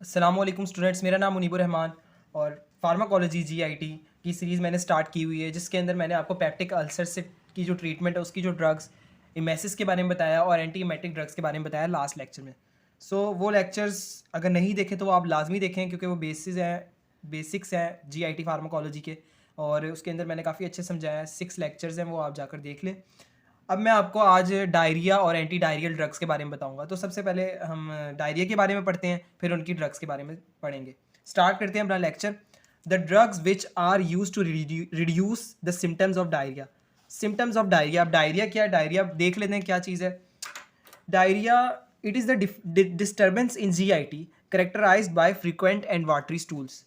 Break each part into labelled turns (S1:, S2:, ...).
S1: अस्सलामुअलैकुम स्टूडेंट्स, मेरा नाम मुनीबुर रहमान और फार्माकोलॉजी जीआईटी की सीरीज़ मैंने स्टार्ट की हुई है, जिसके अंदर मैंने आपको पेप्टिक अल्सर से की जो ट्रीटमेंट है उसकी जो ड्रग्स इमेसिस के बारे में बताया और एंटी इमेटिक ड्रग्स के बारे में बताया लास्ट लेक्चर में। वो लेक्चर्स अगर नहीं देखें तो वो आप लाजमी देखें, क्योंकि वो बेसिक्स हैं जीआईटी फार्माकोलॉजी के, और उसके अंदर मैंने काफ़ी अच्छे समझाया है। 6 लेक्चर्स हैं, वो आप जाकर देख लें। अब मैं आपको आज डायरिया और एंटी डायरियल ड्रग्स के बारे में बताऊंगा। तो सबसे पहले हम डायरिया के बारे में पढ़ते हैं, फिर उनकी ड्रग्स के बारे में पढ़ेंगे। स्टार्ट करते हैं अपना lecture. The drugs which are use to reduce the symptoms of diarrhoea. Symptoms of diarrhoea, अब डायरिया क्या है? डायरिया देख लेते हैं क्या चीज़ है। Diarrhoea, it is the disturbance in GIT characterised by frequent and watery stools.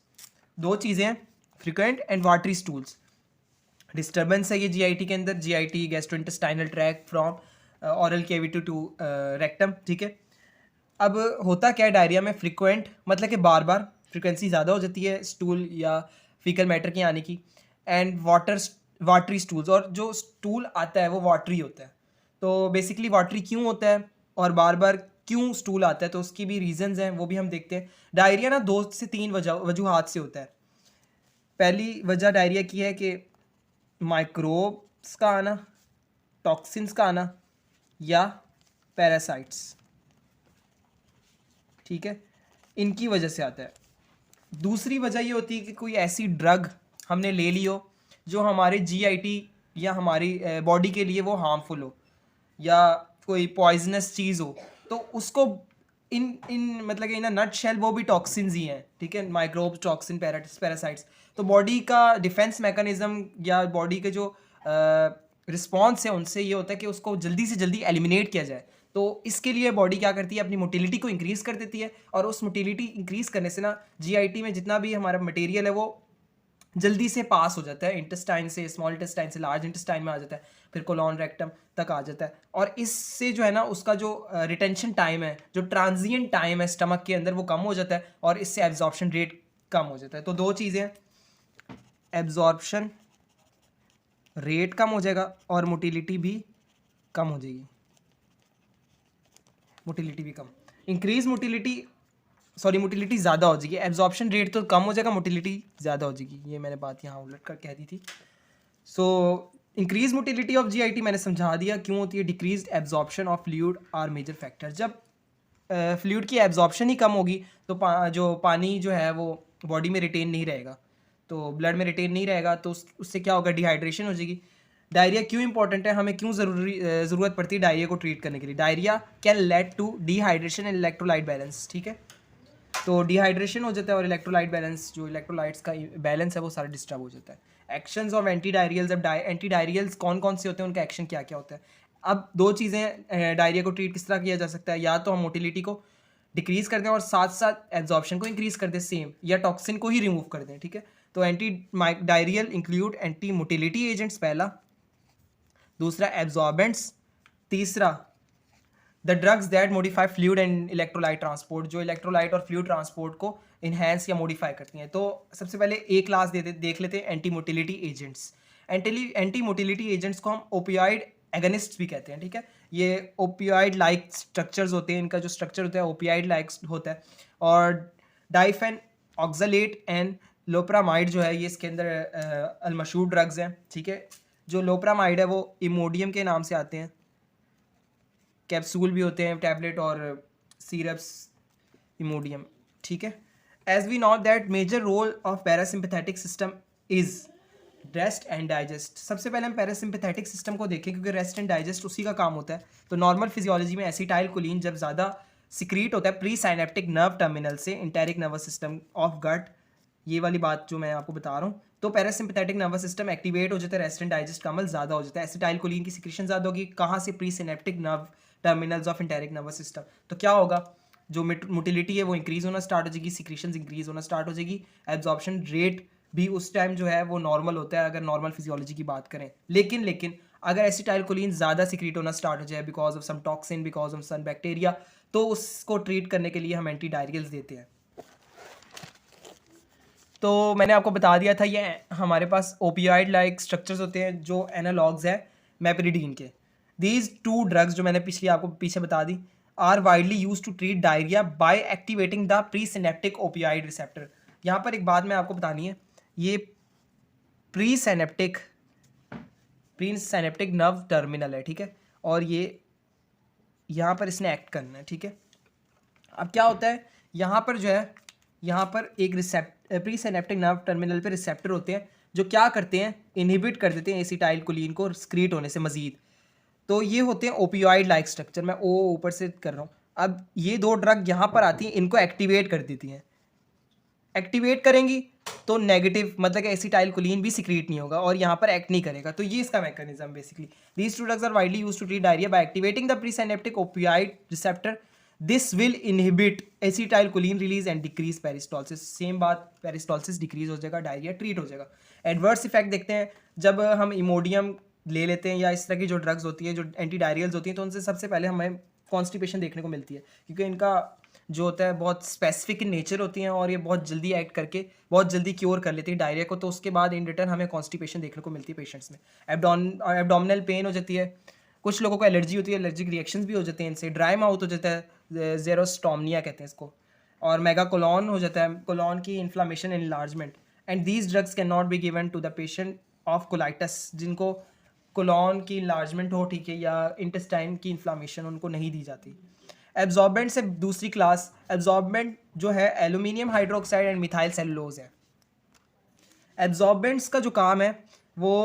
S1: दो चीज़ें हैं, frequent and watery stools. Disturbance है ये जीआईटी के अंदर, GIT gastrointestinal tract from oral cavity to rectum, ठीक है। अब होता क्या है डायरिया में? फ्रीक्वेंट मतलब कि बार बार, फ्रीक्वेंसी ज़्यादा हो जाती है स्टूल या फीकल मैटर के आने की। एंड वाटरी स्टूल्स, और जो स्टूल आता है वो वाटरी होता है। तो बेसिकली वाटरी क्यों होता है और बार बार क्यों स्टूल आता है, तो उसकी भी रीजंस हैं, वो भी हम देखते हैं। डायरिया ना 2 से 3 वजूहात से होता है। पहली वजह डायरिया की है कि माइक्रोब्स का आना, टॉक्सिन्स का आना या पैरासाइट्स, ठीक है, इनकी वजह से आता है। दूसरी वजह ये होती है कि कोई ऐसी ड्रग हमने ले ली हो जो हमारे जीआईटी या हमारी बॉडी के लिए वो हार्मफुल हो, या कोई पॉइजनस चीज़ हो, तो उसको इन इन मतलब कि इन नट शेल वो भी टॉक्सिन्स ही हैं, ठीक है। Microbes, toxin, parasites. तो बॉडी का डिफेंस मैकेनिज्म या बॉडी के जो रिस्पॉन्स है उनसे ये होता है कि उसको जल्दी से जल्दी एलिमिनेट किया जाए। तो इसके लिए बॉडी क्या करती है? अपनी मोटिलिटी को इंक्रीज़ कर देती है, और उस मोटिलिटी इंक्रीज़ करने से ना जीआईटी में जितना भी हमारा मटेरियल है वो जल्दी से पास हो जाता है, इंटेस्टाइन से, स्मॉल इंटेस्टाइन से लार्ज इंटेस्टाइन में आ जाता है, फिर कोलोन रेक्टम तक आ जाता है। और इससे जो है ना उसका जो रिटेंशन टाइम है, जो ट्रांजिएंट टाइम है स्टमक के अंदर, वो कम हो जाता है, और इससे एब्जॉर्प्शन रेट कम हो जाता है। तो दो चीज़ें, एब्जॉर्प्शन रेट कम हो जाएगा और मोटिलिटी भी कम हो जाएगी। मोटिलिटी भी कम, इंक्रीज मोटिलिटी, सॉरी मोटिलिटी ज़्यादा हो जाएगी। एब्जॉर्प्शन रेट तो कम हो जाएगा, मोटिलिटी ज़्यादा हो जाएगी। ये मैंने बात यहाँ उलट कर कह दी थी। So increase motility of GIT मैंने समझा दिया क्यों होती है। Decrease absorption of fluid are major factor. जब फ्लूइड की एब्जॉर्प्शन ही कम होगी तो जो पानी जो है वो बॉडी में रिटेन नहीं रहेगा, तो ब्लड में रिटेन नहीं रहेगा, तो उससे क्या होगा? डिहाइड्रेशन हो जाएगी। डायरिया क्यों इंपॉर्टेंट है, हमें क्यों ज़रूरत पड़ती है डायरिया को ट्रीट करने के लिए? Diarrhoea can lead to dehydration and electrolyte balance, ठीक है। तो डिहाइड्रेशन हो जाता है और इलेक्ट्रोलाइट बैलेंस, जो इलेक्ट्रोलाइट्स का बैलेंस है वो सारा डिस्टर्ब हो जाता है। एक्शंस ऑफ एंटी डायरियल्स, अब एंटी डायरियल्स कौन कौन से होते हैं, उनका एक्शन क्या क्या होता है? अब दो चीज़ें, डायरिया को ट्रीट किस तरह किया जा सकता है? या तो हम मोटिलिटी को डिक्रीज़ कर दें और साथ साथ एब्जॉर्प्शन को इंक्रीज़ कर दें सेम, या टॉक्सिन को ही रिमूव कर दें, ठीक है। तो anti diarrhoeal include anti motility agents पहला, दूसरा एब्जॉर्बेंट्स, तीसरा the drugs that modify fluid and electrolyte transport, जो इलेक्ट्रोलाइट और फ्लूइड ट्रांसपोर्ट को इन्हेंस या मॉडिफाई करती हैं। तो सबसे पहले एक क्लास देख लेते हैं, anti motility agents. Anti motility agents को हम ओपियाइड एगनिस्ट भी कहते हैं, ठीक है। ये ओपियाइड लाइक स्ट्रक्चर्स होते हैं, इनका जो स्ट्रक्चर होता है ओपियाइड लाइक होता है। और डाइफेन ऑक्सलेट एंड लोप्रामाइड जो है ये इसके अंदर अलमशहूर ड्रग्स हैं, ठीक है। जो लोप्रामाइड है वो इमोडियम के नाम से आते हैं, कैप्सूल भी होते हैं, टैबलेट और सिरप्स, इमोडियम, ठीक है। As we know that major role of parasympathetic system is rest and digest. सबसे पहले हम पैरासिम्पथेटिक सिस्टम को देखें, क्योंकि रेस्ट एंड डाइजेस्ट उसी का काम होता है। तो नॉर्मल फिजियोलॉजी में एसिटाइल कोलिन जब ज़्यादा सिक्रीट होता है प्री साइनेप्टिक नर्व टर्मिनल से enteric nervous system of gut, ये वाली बात जो मैं आपको बता रहा हूँ, तो पैरासिम्पथेटिक नर्वस सिस्टम एक्टिवेट हो जाता है, रेस्ट एंड डाइजेस्ट का अमल ज़्यादा हो जाता है, एसिटाइल कोलिन की सिक्रीशन ज़्यादा होगी। कहाँ से? Pre synaptic nerve terminals of enteric nervous system. तो क्या होगा? जो मोटिलिटी है वो इंक्रीज़ होना स्टार्ट हो जाएगी, सिक्रीशंस इंक्रीज़ होना स्टार्ट हो जाएगी, एब्जॉर्प्शन रेट भी उस टाइम जो है वो नॉर्मल होता है अगर नॉर्मल फिजियोलॉजी की बात करें। लेकिन अगर एसिटाइलकोलिन ज़्यादा सिक्रीट होना स्टार्ट हो जाए because of some toxin, because of some bacteria, तो उसको ट्रीट करने के लिए हम एंटी डायरियल्स देते हैं। तो मैंने आपको बता दिया था ये हमारे पास ओपियाइड लाइक स्ट्रक्चर्स होते हैं जो एनालॉग्स हैं मेपेरिडीन के। दीज टू ड्रग्स जो मैंने पिछले आपको पीछे बता दी are widely use to treat diarrhoea by activating the pre synaptic opioid receptor. यहाँ पर एक बात मैं आपको बतानी है, ये प्री सिनेप्टिक नर्व टर्मिनल है, ठीक है, और ये यहाँ पर इसने एक्ट करना है, ठीक है। अब क्या होता है यहाँ पर जो है, यहाँ पर एक प्री सिनेप्टिक नर्व टर्मिनल पे रिसेप्टर होते हैं जो क्या करते हैं, इनहिबिट कर देते हैं एसिटाइल कोलिन को स्क्रीट होने से मजीद। तो ये होते हैं ओपियोइड लाइक स्ट्रक्चर, मैं ओ ऊपर से कर रहा हूँ। अब ये दो ड्रग यहाँ पर आती हैं, इनको एक्टिवेट कर देती हैं। एक्टिवेट करेंगी तो नेगेटिव मतलब कि एसिटाइल कोलिन भी सिक्रीट नहीं होगा और यहाँ पर एक्ट नहीं करेगा। तो ये इसका mechanism basically. These two drugs are widely used to treat diarrhoea by activating the presynaptic opioid receptor. This will inhibit acetyl choline release and decrease peristalsis. Same बात, पेरिस्टॉल्सिस डिक्रीज हो जाएगा, डायरिया ट्रीट हो जाएगा। Adverse effect देखते हैं जब हम Imodium ले लेते हैं या इस तरह की जो ड्रग्स होती है जो एंटी डायरियल्स होती हैं, तो उनसे सबसे पहले हमें कॉन्स्टिपेशन देखने को मिलती है, क्योंकि इनका जो होता है बहुत स्पेसिफिक इन नेचर होती हैं और ये बहुत जल्दी एक्ट करके बहुत जल्दी क्योर कर लेती है डायरिया को। तो उसके बाद इन रिटर्न हमें कॉन्स्टिपेशन देखने को मिलती है पेशेंट्स में। एब्डोमिनल पेन हो जाती है, कुछ लोगों को एलर्जी होती है, एलर्जिक रिएक्शंस भी हो जाते हैं इनसे, ड्राई माउथ हो जाता है, ज़ेरोस्टोमनिया कहते हैं इसको, और मेगाकोलॉन हो जाता है, कोलॉन की inflammation and enlargement. And these drugs can not be given to the patient of colitis, जिनको कोलॉन की इनलार्जमेंट हो, ठीक है, या इंटेस्टाइन की इन्फ्लामेशन, उनको नहीं दी जाती। एब्जॉर्बेंट से दूसरी क्लास, एब्जॉर्बेंट जो है aluminium hydroxide and methyl cellulose है। एब्जॉर्बेंट्स का जो काम है वो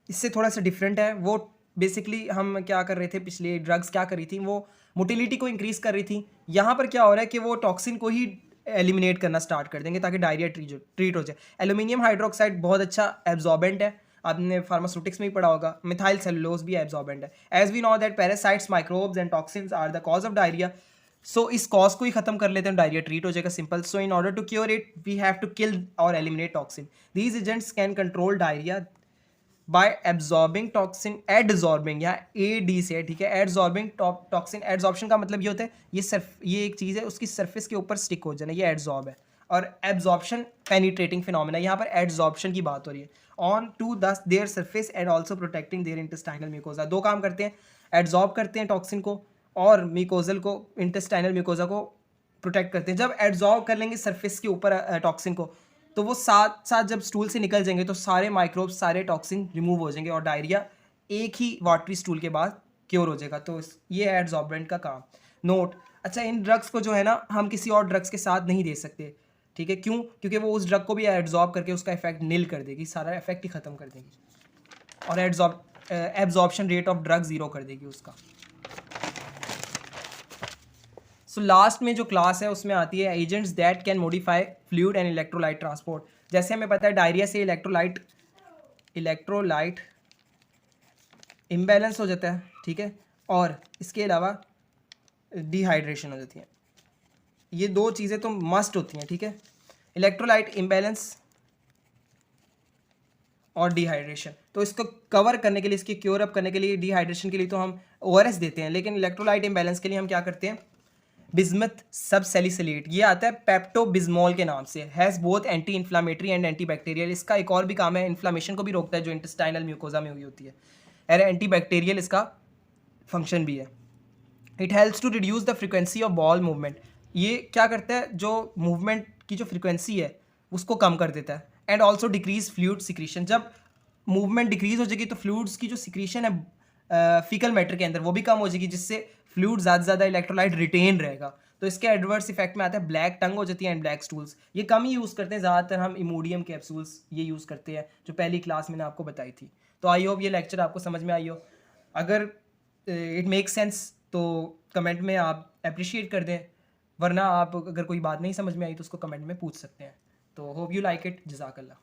S1: इससे थोड़ा सा डिफरेंट है। वो बेसिकली हम क्या कर रहे थे, पिछले ड्रग्स क्या कर रही थी, वो मोटिलिटी को इंक्रीज कर रही थी। यहाँ पर क्या हो रहा है कि वो टॉक्सिन को ही एलिमिनेट करना स्टार्ट कर देंगे ताकि डायरिया ट्रीट हो जाए। एल्यूमिनियम हाइड्रोक्साइड बहुत अच्छा एब्जॉर्बेंट है, आपने फार्मास्यूटिक्स में ही पढ़ा होगा। मिथाइल सेलुलोज भी एब्जॉर्बेंट है। As we know that parasites, microbes and toxins are the cause of diarrhoea. So इस कॉज को ही खत्म कर लेते हैं, डायरिया ट्रीट हो जाएगा, simple. So in order to cure it we have to kill और eliminate toxin. These agents can control diarrhoea by absorbing toxin, adsorbing, या AD से, ठीक है, एडजॉर्बिंग टॉक्सिन। एडजॉर्प्शन का मतलब ये होता है ये एक चीज़ है उसकी सरफेस के ऊपर स्टिक हो जाना, ये एडजॉर्ब है। और एब्जॉर्प्शन पेनिट्रेटिंग फिनोमेना, यहाँ पर एडजॉर्प्शन की बात हो रही है, ऑन टू दस their surface and also protecting there intestinal mucosa. दो काम करते हैं, एडजॉर्ब करते हैं टॉक्सिन को और म्यूकोजल को, इंटेस्टाइनल म्यूकोजा को प्रोटेक्ट करते हैं। जब एडजॉर्ब कर लेंगे सरफेस के ऊपर टॉक्सिन को, तो वो साथ साथ जब स्टूल से निकल जाएंगे तो सारे माइक्रोब्स, सारे टॉक्सिन रिमूव हो जाएंगे और डायरिया एक ही वाटरी स्टूल के बाद क्योर हो जाएगा। तो ये है एडजॉर्बेंट का काम। नोट, अच्छा, इन ड्रग्स को जो है ना हम किसी और ड्रग्स के साथ नहीं दे सकते, ठीक है, क्यों? क्योंकि वो उस ड्रग को भी एब्जॉर्ब करके उसका इफेक्ट नील कर देगी, सारा इफेक्ट ही खत्म कर देगी और एब्जॉर्प्शन रेट ऑफ ड्रग 0 कर देगी उसका। सो लास्ट में जो क्लास है उसमें आती है agents that can modify fluid and electrolyte transport. जैसे हमें पता है डायरिया से इलेक्ट्रोलाइट इम्बैलेंस हो जाता है, ठीक है, और इसके अलावा डिहाइड्रेशन हो जाती है। ये दो चीज़ें तो मस्ट होती हैं, ठीक है, इलेक्ट्रोलाइट इम्बैलेंस और डिहाइड्रेशन। तो इसको कवर करने के लिए, इसकी क्योर अप करने के लिए, डिहाइड्रेशन के लिए तो हम ORS देते हैं, लेकिन इलेक्ट्रोलाइट इम्बैलेंस के लिए हम क्या करते हैं, बिस्मथ सबसैलिसिलेट, ये आता है पेप्टोबिस्मोल के नाम से, has both anti inflammatory and anti bacterial. इसका एक और भी काम है, इन्फ्लामेशन को भी रोकता है जो इंटेस्टाइनल म्यूकोजा में हुई होती है, और एंटी बैक्टीरियल इसका फंक्शन भी है। It helps to reduce the frequency of bowel movement, ये क्या करता है, जो मूवमेंट की जो फ्रिक्वेंसी है उसको कम कर देता है। And also decrease fluid secretion, जब मूवमेंट डिक्रीज हो जाएगी तो फ्लूइड्स की जो सिक्रीशन है फीकल मैटर के अंदर वो भी कम हो जाएगी, जिससे फ्लूइड ज़्यादा से ज़्यादा इलेक्ट्रोलाइट रिटेन रहेगा। तो इसके एडवर्स इफेक्ट में आता है ब्लैक टंग हो जाती है एंड ब्लैक स्टूल्स। ये कम ही यूज़ करते हैं, ज़्यादातर हम इमोडियम कैप्सूल्स ये यूज़ करते हैं जो पहली क्लास मैंने आपको बताई थी। तो आई होप ये लेक्चर आपको समझ में आई हो। अगर इट मेक सेंस तो कमेंट में आप अप्रिशिएट कर दें, वरना आप अगर कोई बात नहीं समझ में आई तो उसको कमेंट में पूछ सकते हैं। तो होप यू लाइक इट। जज़ाकल्लाह।